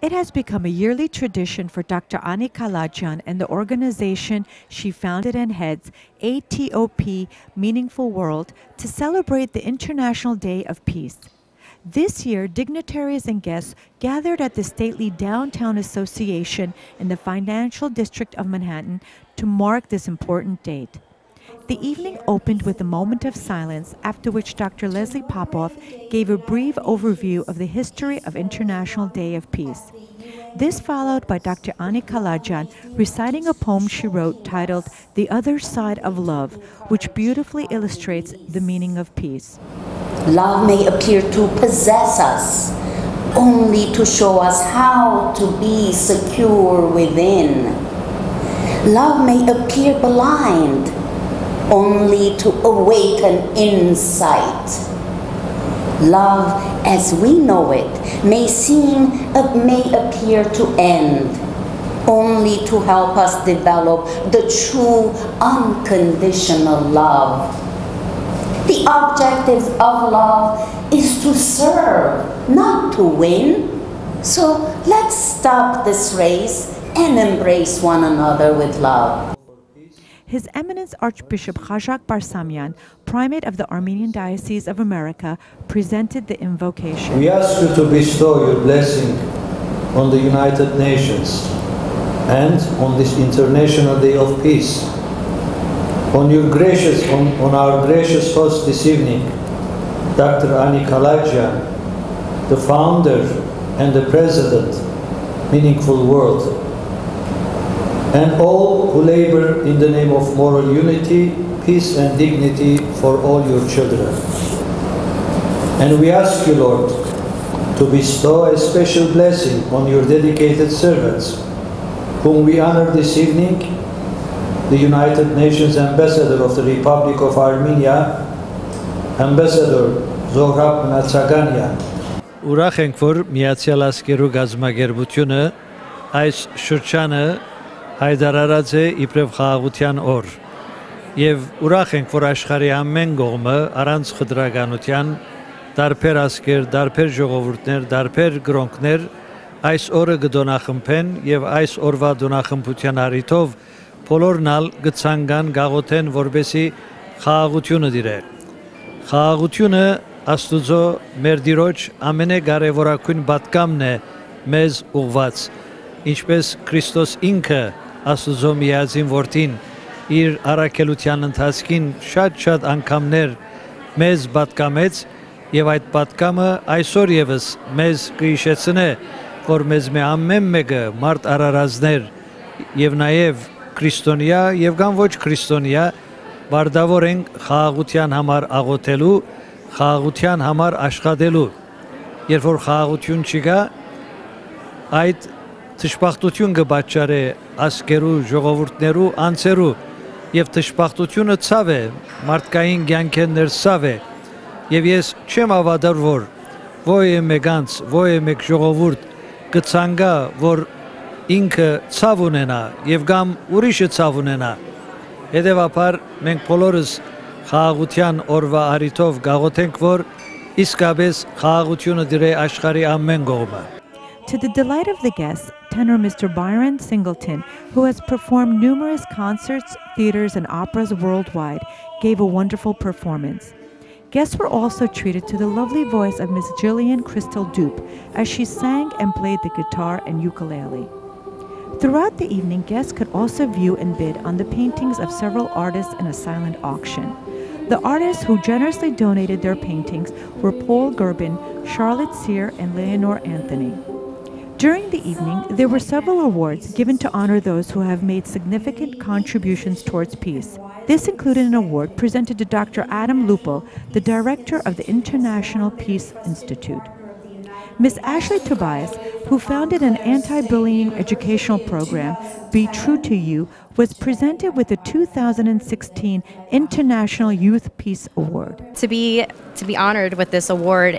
It has become a yearly tradition for Dr. Haik Kocharian and the organization she founded and heads, ATOP Meaningful World, to celebrate the International Day of Peace. This year, dignitaries and guests gathered at the stately Downtown Association in the financial district of Manhattan to mark this important date. The evening opened with a moment of silence, after which Dr. Leslie Popoff gave a brief overview of the history of International Day of Peace. This followed by Dr. Haik Kocharian reciting a poem she wrote titled "The Other Side of Love," which beautifully illustrates the meaning of peace. Love may appear to possess us, only to show us how to be secure within. Love may appear blind, only to awaken insight. Love, as we know it, may appear to end, only to help us develop the true unconditional love. The objective of love is to serve, not to win. So let's stop this race and embrace one another with love. His Eminence Archbishop Khajak Barsamian, Primate of the Armenian Diocese of America, presented the invocation. We ask you to bestow your blessing on the United Nations and on this International Day of Peace. On our gracious host this evening, Dr. Haik Kalydjian, the founder and the president, Meaningful World, and all who labor in the name of moral unity, peace and dignity for all your children. And we ask you, Lord, to bestow a special blessing on your dedicated servants, whom we honor this evening, the United Nations Ambassador of the Republic of Armenia, Ambassador Zohrab Natsaganyan. Ուրախ ենք, որ Միացյալ Ազգերու գազագերբությունը այս շրջանը հայտարարած է իբրև խաղաղության օր։ Եվ ուրախ ենք, որ աշխարհի ամեն կողմը առանց խտրականության, տարբեր ազգեր, տարբեր ժողովուրդներ, տարբեր գրոնքներ այս օրը կդոնախմբեն եւ այս օրվա դոնախմբության առիթով բոլորնալ գցանգան գաղութեն, որբեսի խաղաղությունը դիրե։ Խաղաղությունը Աստուծո մեր Տիրոջ ամենակարևորագույն պատգամն է մեզ ուղված, ինչպես Քրիստոս ինքը Աստուծո միածին որդին իր առաքելության ընթացքին շատ անգամներ մեզ պատգամեց եւ այդ պատգամը այսօր եւս մեզ կհիշեցնե, որ մեզ ամեն մեկը մարդ արարածներ եւ նաեւ քրիստոնյա եւ կամ ոչ քրիստոնյա բարդավոր ենք խաղաղության համար աղոթելու, խաղաղության համար աշխատելու։ Երբ որ խաղաղություն չկա, այդ թշպախտություն կպատճառի ազգերու, ժողովուրդներու, անձերու եւ թշպախտությունը ցավ է, մարդկային կյանքերն ցավ է։ Եվ ես չեմ ավադար, որ ոյ մեկ անձ, ոյ մեկ ժողովուրդ կցանգա, որ ինքը ցավ ունենա եւ կամ ուրիշը ցավ ունենա։ Հետևաբար մենք բոլորս խաղաղության օրվա առիթով գաղութենք, որ իսկապես խաղաղությունը դրե աշխարհի ամեն կողմը։ To the delight of the guests, tenor Mr. Byron Singleton, who has performed numerous concerts, theaters, and operas worldwide, gave a wonderful performance. Guests were also treated to the lovely voice of Miss Jillian Crystal Dupe as she sang and played the guitar and ukulele. Throughout the evening, guests could also view and bid on the paintings of several artists in a silent auction. The artists who generously donated their paintings were Paul Gerben, Charlotte Sear, and Leonore Anthony. During the evening, there were several awards given to honor those who have made significant contributions towards peace. This included an award presented to Dr. Adam Lupel, the director of the International Peace Institute. Miss Ashley Tobias, who founded an anti-bullying educational program, Be True to You, was presented with the 2016 International Youth Peace Award. To be honored with this award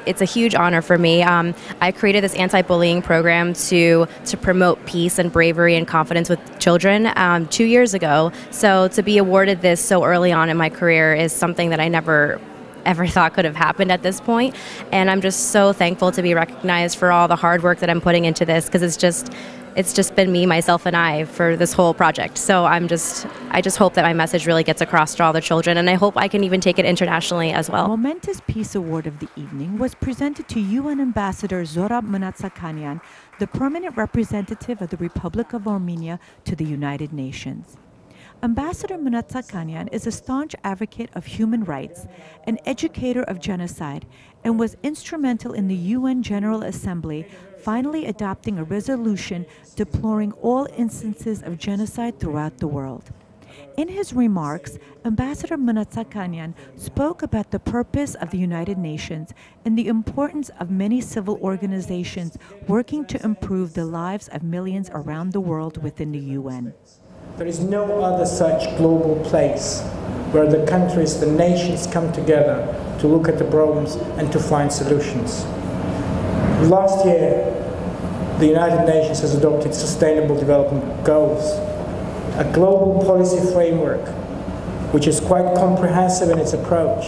it's a huge honor for me. I created this anti-bullying program to promote peace and bravery and confidence with children 2 years ago. So to be awarded this so early on in my career is something that I never ever thought could have happened at this point. And I'm just so thankful to be recognized for all the hard work that I'm putting into this, because it's just been me, myself, and I for this whole project. So I just hope that my message really gets across to all the children, and I hope I can even take it internationally as well. The momentous Peace Award of the evening was presented to UN Ambassador Zorab Mnatsakhanyan, the permanent representative of the Republic of Armenia to the United Nations. Ambassador Mnatsakhanyan is a staunch advocate of human rights, an educator of genocide, and was instrumental in the UN General Assembly finally adopting a resolution deploring all instances of genocide throughout the world. In his remarks, Ambassador Mnatsakhanyan spoke about the purpose of the United Nations and the importance of many civil organizations working to improve the lives of millions around the world within the UN. There is no other such global place where the countries, the nations come together to look at the problems and to find solutions. Last year, the United Nations has adopted Sustainable Development Goals, a global policy framework which is quite comprehensive in its approach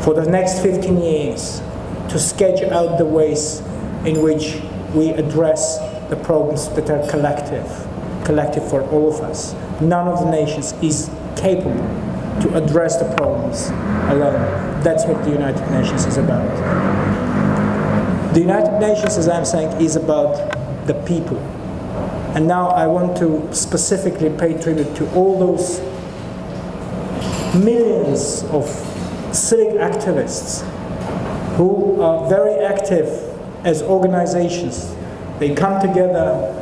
for the next 15 years to sketch out the ways in which we address the problems that are collective for all of us. None of the nations is capable to address the problems alone. That's what the United Nations is about. The United Nations, as I'm saying, is about the people. And now I want to specifically pay tribute to all those millions of civic activists who are very active as organizations. They come together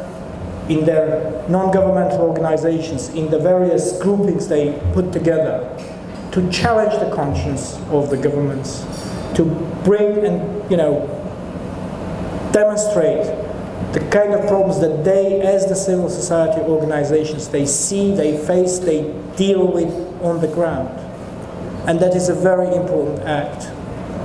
in their non-governmental organizations, in the various groupings they put together to challenge the conscience of the governments, to bring and, demonstrate the kind of problems that they, as the civil society organizations, they see, they face, they deal with on the ground. And that is a very important act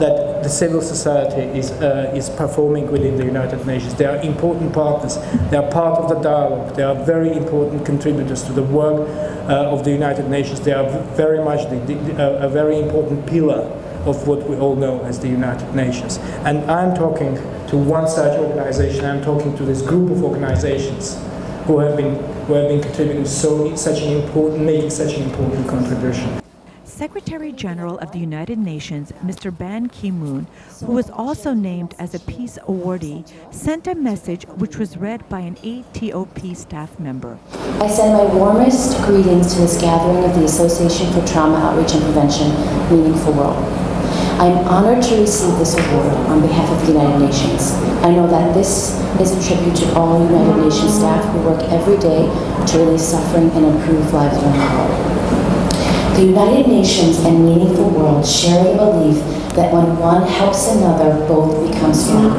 that the civil society is performing within the United Nations. They are important partners. They are part of the dialogue. They are very important contributors to the work of the United Nations. They are very much a very important pillar of what we all know as the United Nations. And I'm talking to one such organization. I'm talking to this group of organizations who have been contributing making such an important contribution. Secretary General of the United Nations, Mr. Ban Ki-moon, who was also named as a Peace Awardee, sent a message which was read by an ATOP staff member. I send my warmest greetings to this gathering of the Association for Trauma Outreach and Prevention, Meaningful World. I am honored to receive this award on behalf of the United Nations. I know that this is a tribute to all United Nations staff who work every day to release suffering and improve lives around the world. The United Nations and Meaningful World share the belief that when one helps another, both become stronger.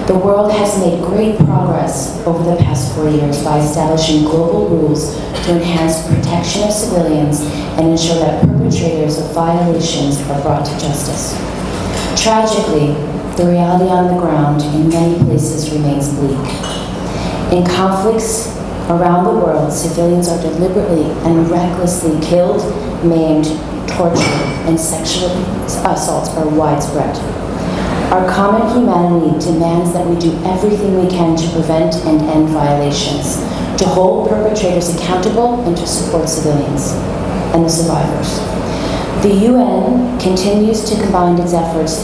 The world has made great progress over the past 4 years by establishing global rules to enhance protection of civilians and ensure that perpetrators of violations are brought to justice. Tragically, the reality on the ground in many places remains bleak. In conflicts around the world, civilians are deliberately and recklessly killed, maimed, tortured, and sexual assaults are widespread. Our common humanity demands that we do everything we can to prevent and end violations, to hold perpetrators accountable, and to support civilians and the survivors. The UN continues to combine its efforts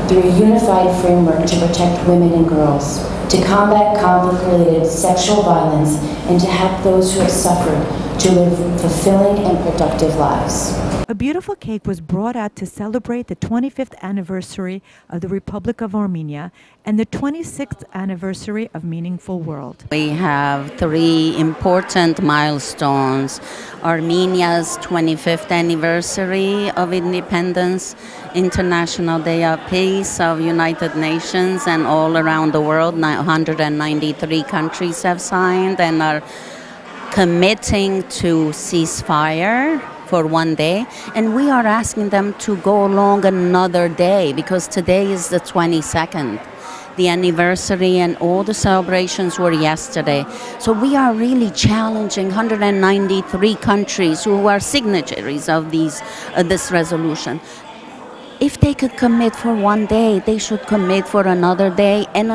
through a unified framework to protect women and girls, to combat conflict-related sexual violence, and to help those who have suffered to live fulfilling and productive lives. A beautiful cake was brought out to celebrate the 25th anniversary of the Republic of Armenia and the 26th anniversary of Meaningful World. We have 3 important milestones: Armenia's 25th anniversary of independence, International Day of Peace of United Nations, and all around the world, 193 countries have signed and are committing to ceasefire for 1 day, and we are asking them to go along another day because today is the 22nd. The anniversary and all the celebrations were yesterday. So we are really challenging 193 countries who are signatories of this resolution if they could commit for one day, they should commit for another day and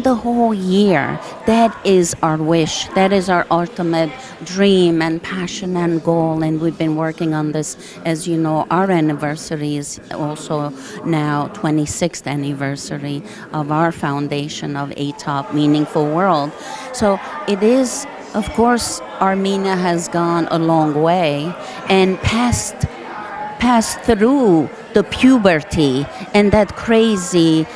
the whole year. That is our wish. That is our ultimate dream and passion and goal. And we've been working on this. As you know, our anniversary is also now 26th anniversary of our foundation of ATOP Meaningful World. So it is, of course, Armenia has gone a long way and passed through the puberty and that crazy,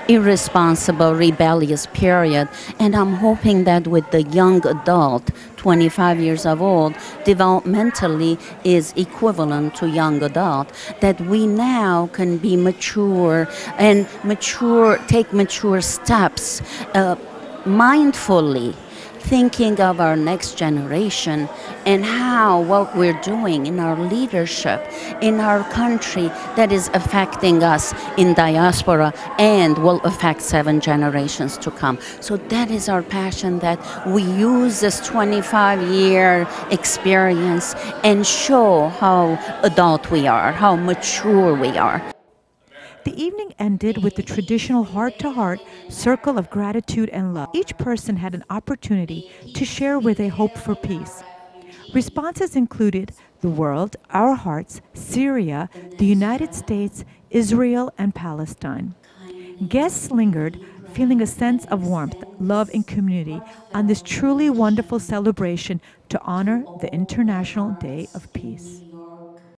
irresponsible, rebellious period. And I'm hoping that with the young adult, 25 years of old, developmentally is equivalent to young adult, that we now can be mature and take mature steps, mindfully, thinking of our next generation and how what we're doing in our leadership in our country that is affecting us in diaspora and will affect 7 generations to come. So that is our passion, that we use this 25-year experience and show how adult we are, how mature we are. The evening ended with the traditional heart-to-heart circle of gratitude and love. Each person had an opportunity to share where they hope for peace. Responses included the world, our hearts, Syria, the United States, Israel, and Palestine. Guests lingered, feeling a sense of warmth, love, and community on this truly wonderful celebration to honor the International Day of Peace.